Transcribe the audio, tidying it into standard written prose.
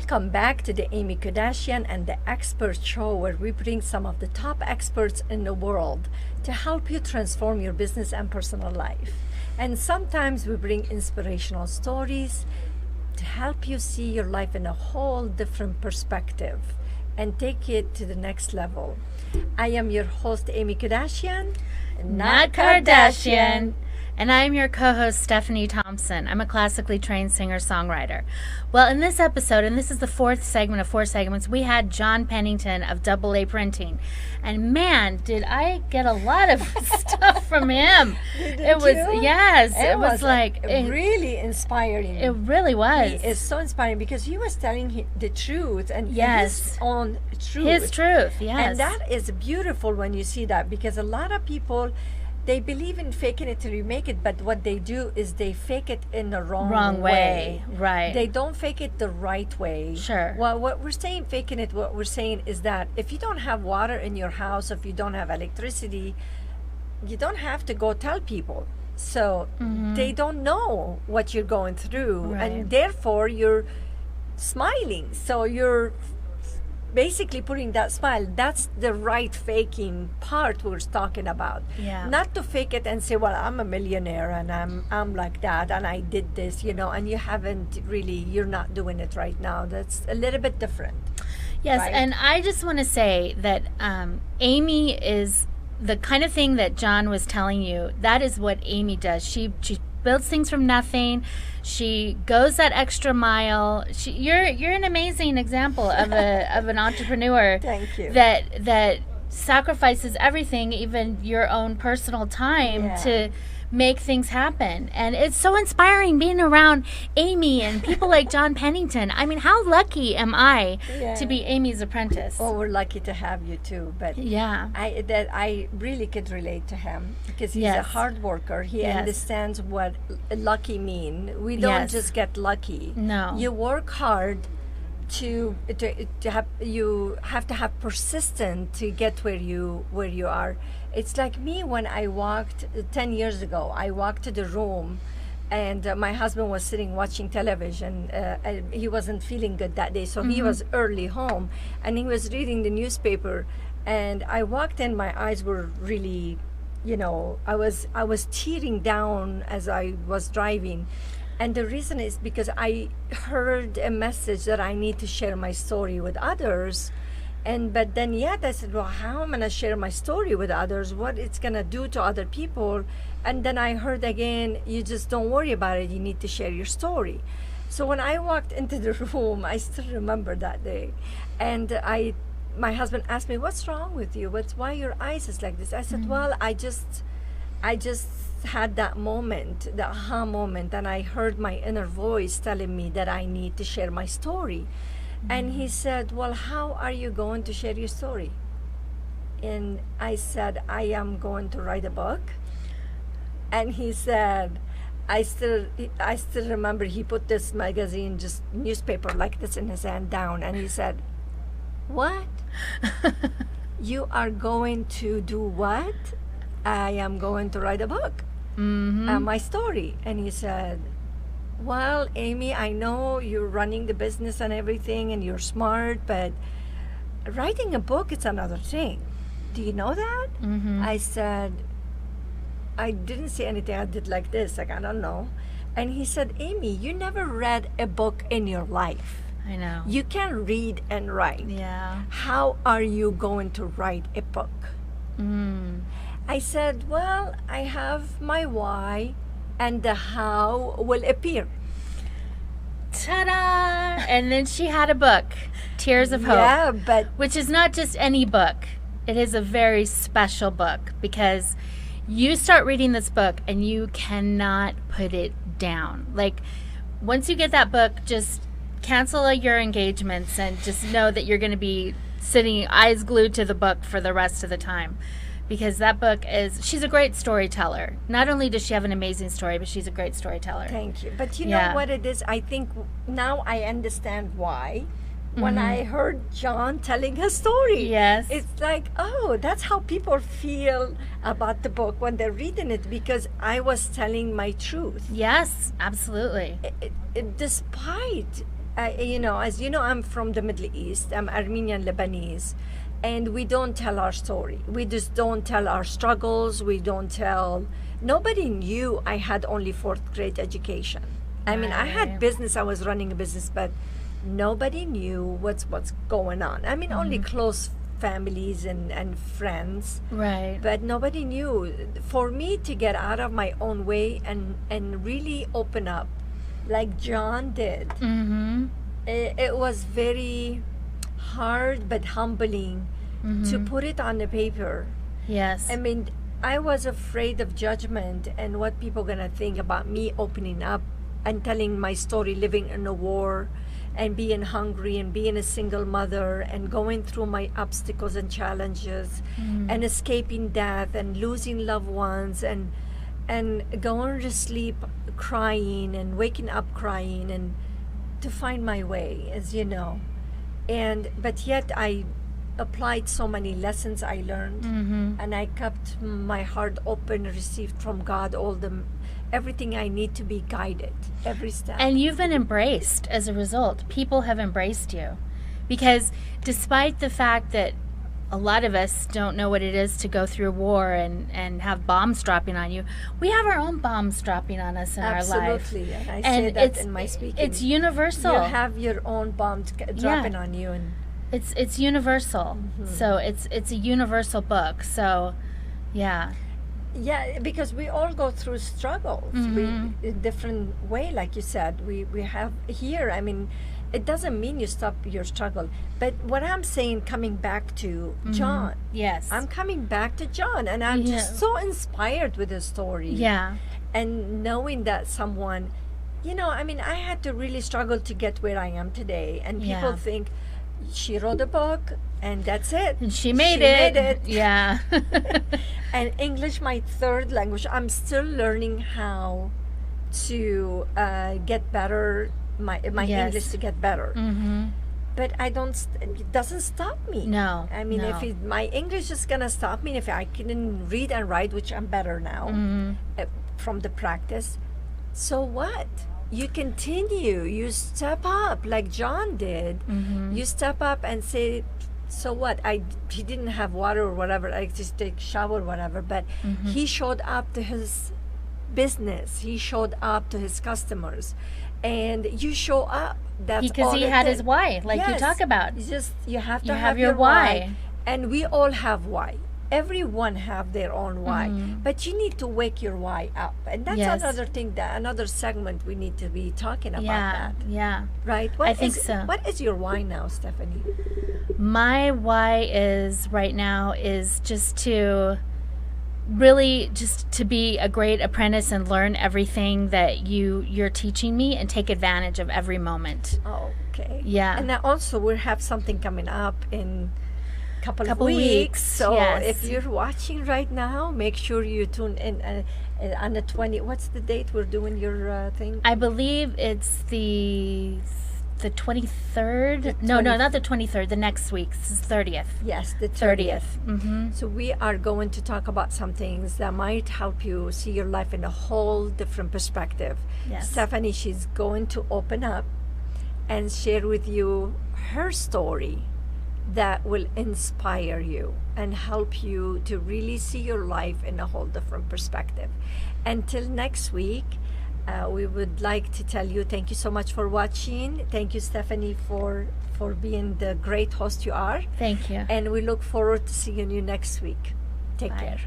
Welcome back to the Aimmee Kodachian and the Expert Show, where we bring some of the top experts in the world to help you transform your business and personal life. And sometimes we bring inspirational stories to help you see your life in a whole different perspective and take it to the next level. I am your host, Aimmee Kodachian, not Kardashian. And I'm your co-host, Stephanie Thompson. I'm a classically trained singer-songwriter. Well, in this episode, and this is the fourth segment of 4 segments, we had John Pinnington of AA Printing. And man, did I get a lot of stuff from him. It was, yes. It was like... really inspiring. It really was. He is so inspiring because he was telling the truth and yes. his own truth. His truth, yes. And that is beautiful when you see that, because a lot of people... they believe in faking it till you make it, but what they do is they fake it in the wrong way. Right. They don't fake it the right way. Sure. Well, what we're saying, faking it, what we're saying is that if you don't have water in your house, if you don't have electricity, you don't have to go tell people. So they don't know what you're going through, Right. and therefore you're smiling. So you're basically putting that smile. That's the right faking part we're talking about. Yeah. Not to fake it and say, well, I'm a millionaire and I'm like that and I did this, and you haven't really, you're not doing it right now. That's a little bit different. Yes, right? and I just want to say that Aimmee is the kind of thing that John was telling you. That is what Aimmee does. She builds things from nothing. She goes that extra mile. You're an amazing example of an entrepreneur. Thank you. That sacrifices everything, even your own personal time, to make things happen. And it's so inspiring being around Aimmee and people like John Pinnington. I mean, how lucky am I to be Aimmee's apprentice? Well, we're lucky to have you too. But yeah, I really could relate to him because he's a hard worker. He understands what lucky mean. We don't just get lucky. No, you work hard to have. You have to have persistence to get where you are. It's like me when I walked 10 years ago. I walked to the room, and my husband was sitting watching television. And he wasn't feeling good that day, so he was early home, and he was reading the newspaper. And I walked in. My eyes were really, I was tearing down as I was driving. And the reason is because I heard a message that I need to share my story with others. But then I said, well, how am I going to share my story with others? What it's going to do to other people? And then I heard again, you just don't worry about it. You need to share your story. So when I walked into the room, I still remember that day. And my husband asked me, what's wrong with you? Why your eyes is like this? I said, well, I just had that moment, the aha moment, and I heard my inner voice telling me that I need to share my story. And he said, well, how are you going to share your story? And I said, I am going to write a book. And he said, I still remember he put this magazine, just newspaper like this in his hand down, and he said, what? You are going to do what? I am going to write a book. My story. And he said, well, Aimmee, I know you're running the business and everything and you're smart, but writing a book, it's another thing. Do you know that? I said, I didn't say anything. I did like this, like, I don't know. And he said, Aimmee, you never read a book in your life. I know. You can read and write. Yeah. How are you going to write a book? I said, well, I have my why, and the how will appear. Ta-da! And then she had a book, Tears of Hope. Yeah, but... which is not just any book. It is a very special book because you start reading this book and you cannot put it down. Like, once you get that book, just cancel your engagements and just know that you're going to be sitting eyes glued to the book for the rest of the time. Because that book she's a great storyteller. Not only does she have an amazing story, but she's a great storyteller. Thank you. But you know what it is? I think now I understand why. When I heard John telling his story. Yes. It's like, oh, that's how people feel about the book when they're reading it, because I was telling my truth. Yes, absolutely. Despite as you know, I'm from the Middle East. I'm Armenian Lebanese, and we don't tell our story. We just don't tell our struggles. We don't tell. Nobody knew I had only fourth grade education. I mean, I had Right. business. I was running a business, but nobody knew what's going on. I mean, only close families and friends, Right. but nobody knew. For me to get out of my own way and really open up, like John did, Mm-hmm. it was very hard but humbling to put it on the paper. Yes. I mean, I was afraid of judgment and what people gonna think about me opening up and telling my story, living in a war and being hungry and being a single mother and going through my obstacles and challenges and escaping death and losing loved ones and going to sleep crying and waking up crying and to find my way, as you know. But yet I applied so many lessons I learned, and I kept my heart open, received from God everything I need to be guided every step. And you've been embraced as a result. People have embraced you. Because despite the fact that a lot of us don't know what it is to go through war and have bombs dropping on you, we have our own bombs dropping on us in our life. Absolutely, and I say that in my speaking. It's universal. You have your own bombs dropping on you, and It's universal. So it's a universal book. So, yeah. yeah, because we all go through struggles. We in different way, like you said. We have here. I mean, it doesn't mean you stop your struggle. But what I'm saying, coming back to John, Yes. I'm coming back to John, and I'm just so inspired with his story. Yeah. And knowing that someone, I mean, I had to really struggle to get where I am today, and people Yeah. think she wrote a book and that's it. And she made it. Made it. Yeah. And English, my third language, I'm still learning how to get better, my Yes. English to get better. But it doesn't stop me. No, I mean, no. if my English is gonna stop me, if I can read and write, which I'm better now from the practice, so what? You continue, you step up like John did. You step up and say, so what? He didn't have water or whatever, I just take shower or whatever, but he showed up to his business, he showed up to his customers, and you show up. That's Because all he it had takes. his why, like you talk about. You have to You have have your why. and we all have why. Everyone have their own why, but you need to wake your why up, and that's Yes. another thing, another segment we need to be talking about. Yeah. That, Yeah. right? I think so. What is your why now, Stephanie? My why is right now is just to really just to be a great apprentice and learn everything that you're teaching me and take advantage of every moment. Oh, okay. Yeah. And now also we have something coming up in couple of weeks, weeks. So yes. if you're watching right now, make sure you tune in on the 20. What's the date we're doing your thing? I believe it's the 23rd. The No, 20 not the 23rd. The next week, it's the 30th. Yes, the 30th. 30th. So we are going to talk about some things that might help you see your life in a whole different perspective. Yes. Stephanie, she's going to open up and share with you her story that will inspire you and help you to really see your life in a whole different perspective. Until next week, we would like to tell you thank you so much for watching. Thank you, Stephanie, for being the great host you are. Thank you. And we look forward to seeing you next week. Take Bye. care.